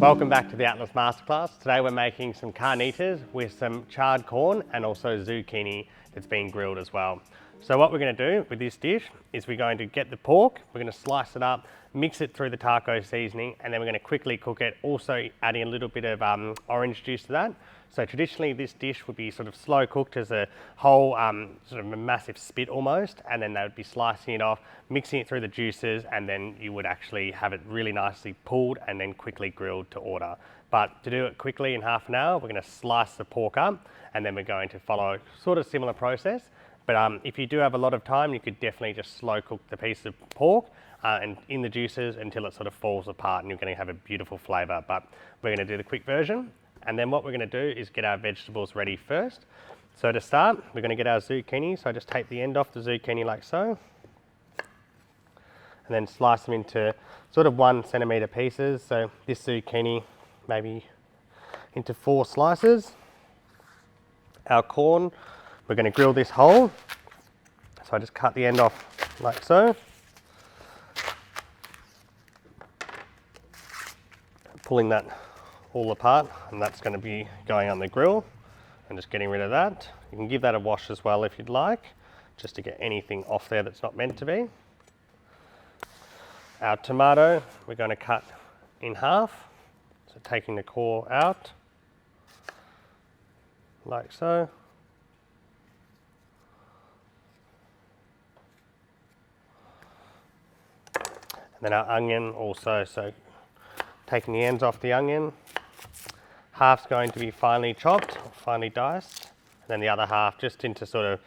Welcome back to the Atlas Masterclass. Today we're making some carnitas with some charred corn and also zucchini that's been grilled as well. So what we're going to do with this dish is we're going to get the pork, we're going to slice it up, mix it through the taco seasoning, and then we're going to quickly cook it, also adding a little bit of orange juice to that. So traditionally this dish would be sort of slow cooked as a whole sort of a massive spit almost, and then they would be slicing it off, mixing it through the juices, and then you would actually have it really nicely pulled and then quickly grilled to order. But to do it quickly in half an hour, we're going to slice the pork up, and then we're going to follow sort of similar process. But if you do have a lot of time, you could definitely just slow cook the piece of pork and in the juices until it sort of falls apart and you're going to have a beautiful flavour. But we're going to do the quick version. And then what we're going to do is get our vegetables ready first. So to start, we're going to get our zucchini. So I just take the end off the zucchini like so. And then slice them into sort of 1 centimetre pieces. So this zucchini maybe into 4 slices. Our corn, we're going to grill this whole. So I just cut the end off like so. Pulling that all apart, and that's going to be going on the grill and just getting rid of that. You can give that a wash as well if you'd like, just to get anything off there that's not meant to be. Our tomato, we're going to cut in half, so taking the core out like so. And then our onion also, so taking the ends off the onion, half's going to be finely chopped, or finely diced, and then the other half just into sort of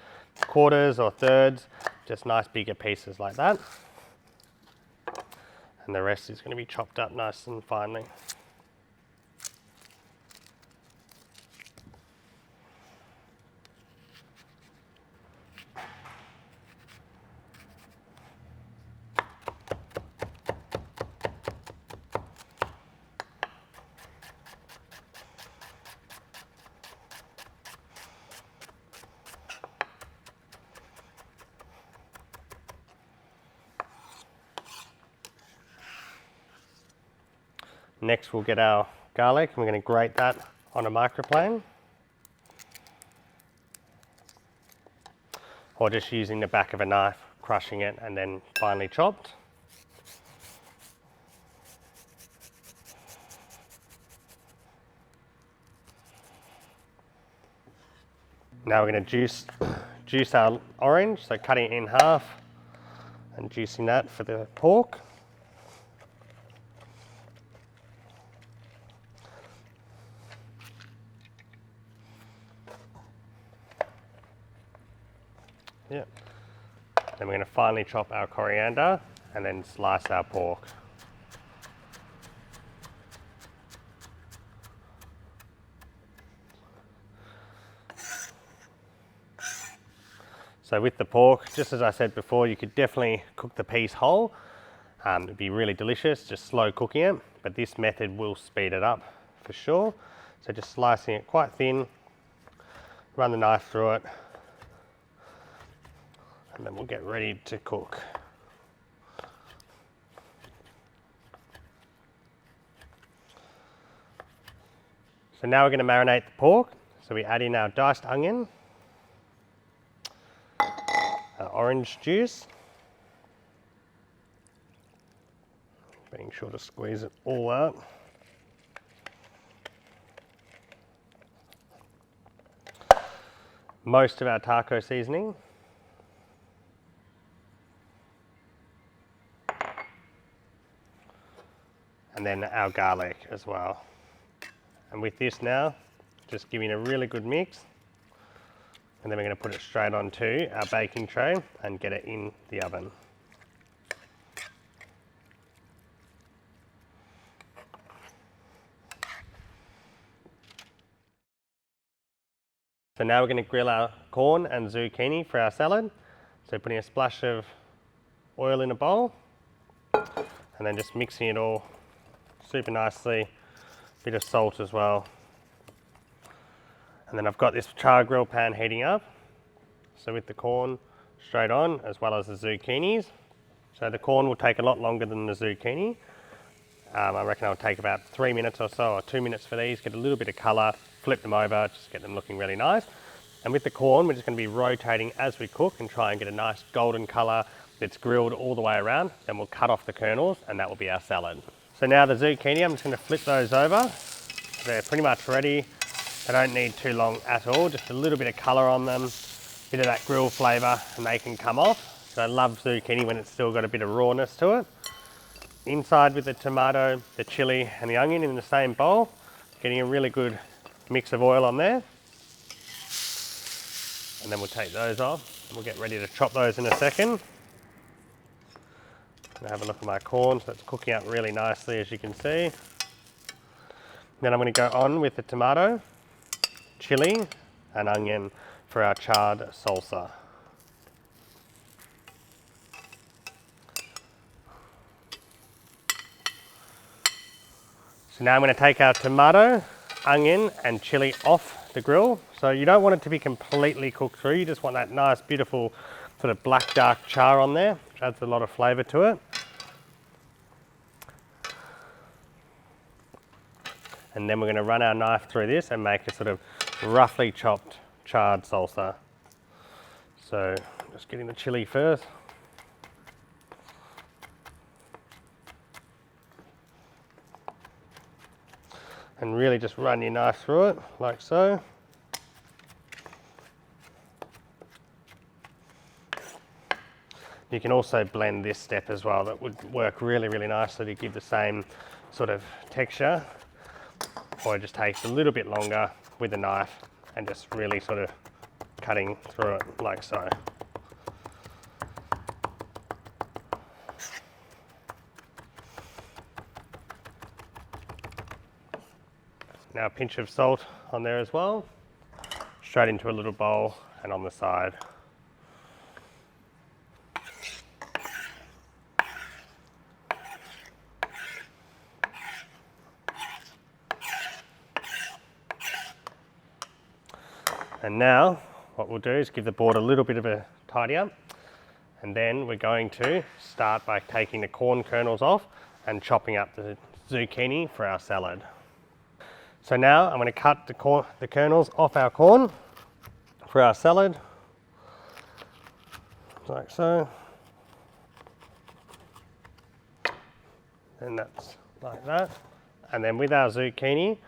quarters or thirds, just nice bigger pieces like that. And the rest is going to be chopped up nice and finely. Next we'll get our garlic and we're going to grate that on a microplane. Or just using the back of a knife, crushing it and then finely chopped. Now we're going to juice our orange, so cutting it in half and juicing that for the pork. Yep. Then we're going to finely chop our coriander and then slice our pork. So with the pork, just as I said before, you could definitely cook the piece whole. It'd be really delicious, just slow cooking it, but this method will speed it up for sure. So just slicing it quite thin, run the knife through it, and then we'll get ready to cook. So now we're going to marinate the pork. So we add in our diced onion, our orange juice, being sure to squeeze it all out. Most of our taco seasoning. And then our garlic as well. And with this now, just giving a really good mix. And then we're going to put it straight onto our baking tray and get it in the oven. So now we're going to grill our corn and zucchini for our salad. So putting a splash of oil in a bowl and then just mixing it all super nicely, bit of salt as well. And then I've got this char grill pan heating up. So with the corn straight on, as well as the zucchinis. So the corn will take a lot longer than the zucchini. I reckon I'll take about 3 minutes or so, or 2 minutes for these, get a little bit of colour, flip them over, just get them looking really nice. And with the corn, we're just going to be rotating as we cook and try and get a nice golden colour that's grilled all the way around. Then we'll cut off the kernels and that will be our salad. So now the zucchini, I'm just going to flip those over. They're pretty much ready. They don't need too long at all, just a little bit of colour on them, bit of that grill flavour, and they can come off. So I love zucchini when it's still got a bit of rawness to it. Inside with the tomato, the chilli and the onion in the same bowl, getting a really good mix of oil on there. And then we'll take those off and we'll get ready to chop those in a second. And have a look at my corn, so it's cooking up really nicely as you can see. Then I'm going to go on with the tomato, chilli and onion for our charred salsa. So now I'm going to take our tomato, onion and chilli off the grill. So you don't want it to be completely cooked through, you just want that nice beautiful sort of black dark char on there, which adds a lot of flavour to it. And then we're going to run our knife through this and make a sort of roughly chopped charred salsa. So just getting the chilli first. And really just run your knife through it, like so. You can also blend this step as well, that would work really, really nicely to give the same sort of texture. Or it just takes a little bit longer with a knife and just really sort of cutting through it, like so. Now a pinch of salt on there as well, straight into a little bowl and on the side. And now what we'll do is give the board a little bit of a tidy up, and then we're going to start by taking the corn kernels off and chopping up the zucchini for our salad. So now I'm going to cut the kernels off our corn for our salad, like so. And that's like that. And then with our zucchini,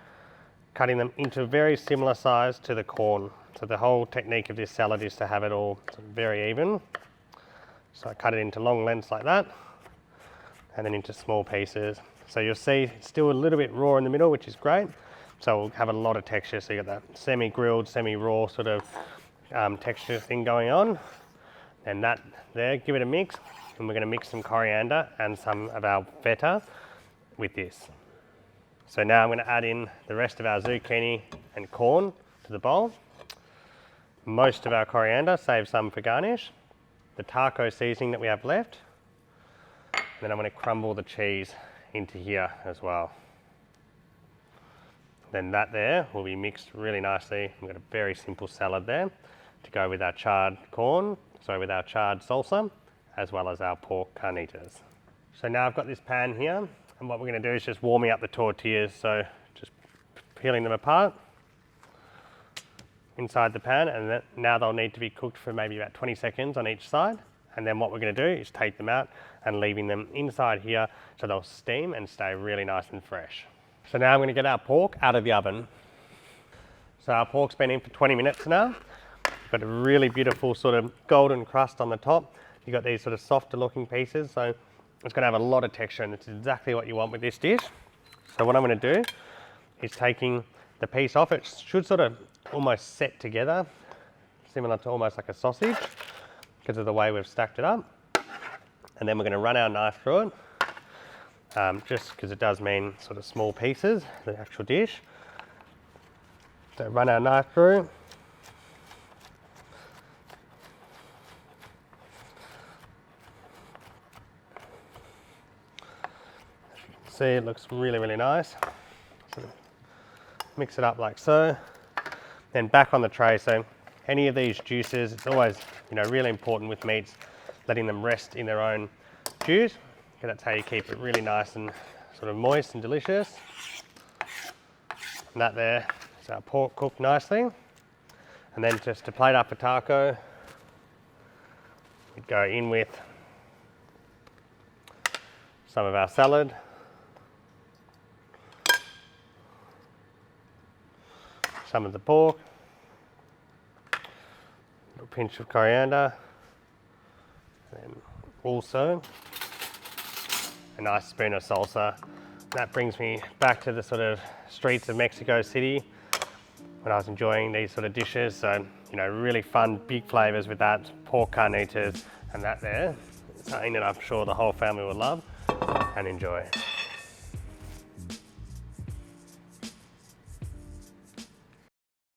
cutting them into a very similar size to the corn. So the whole technique of this salad is to have it all very even. So I cut it into long lengths like that, and then into small pieces. So you'll see it's still a little bit raw in the middle, which is great. So we'll have a lot of texture. So you got that semi-grilled, semi-raw sort of texture thing going on. And that there, give it a mix. And we're going to mix some coriander and some of our feta with this. So now I'm going to add in the rest of our zucchini and corn to the bowl. Most of our coriander, save some for garnish. The taco seasoning that we have left. And then I'm going to crumble the cheese into here as well. Then that there will be mixed really nicely. We've got a very simple salad there to go with our charred with our charred salsa, as well as our pork carnitas. So now I've got this pan here, and what we're going to do is just warming up the tortillas. So just peeling them apart inside the pan, and now they'll need to be cooked for maybe about 20 seconds on each side. And then what we're going to do is take them out and leaving them inside here so they'll steam and stay really nice and fresh. So now I'm going to get our pork out of the oven. So our pork's been in for 20 minutes now. Got a really beautiful sort of golden crust on the top. You've got these sort of softer looking pieces, so it's going to have a lot of texture, and it's exactly what you want with this dish. So what I'm going to do is taking the piece off. It should sort of almost set together, similar to almost like a sausage, because of the way we've stacked it up. And then we're going to run our knife through it. Just because it does mean sort of small pieces, the actual dish. So run our knife through. As you can see, it looks really, really nice. So mix it up like so. Then back on the tray. So any of these juices, it's always, really important with meats, letting them rest in their own juice. because that's how you keep it really nice and sort of moist and delicious. And that there is our pork cooked nicely. And then just to plate up a taco, we'd go in with some of our salad, some of the pork, a pinch of coriander, and also a nice spoon of salsa. That brings me back to the sort of streets of Mexico City when I was enjoying these sort of dishes. So, you know, really fun, big flavors with that pork carnitas, and that there is something that I'm sure the whole family will love and enjoy.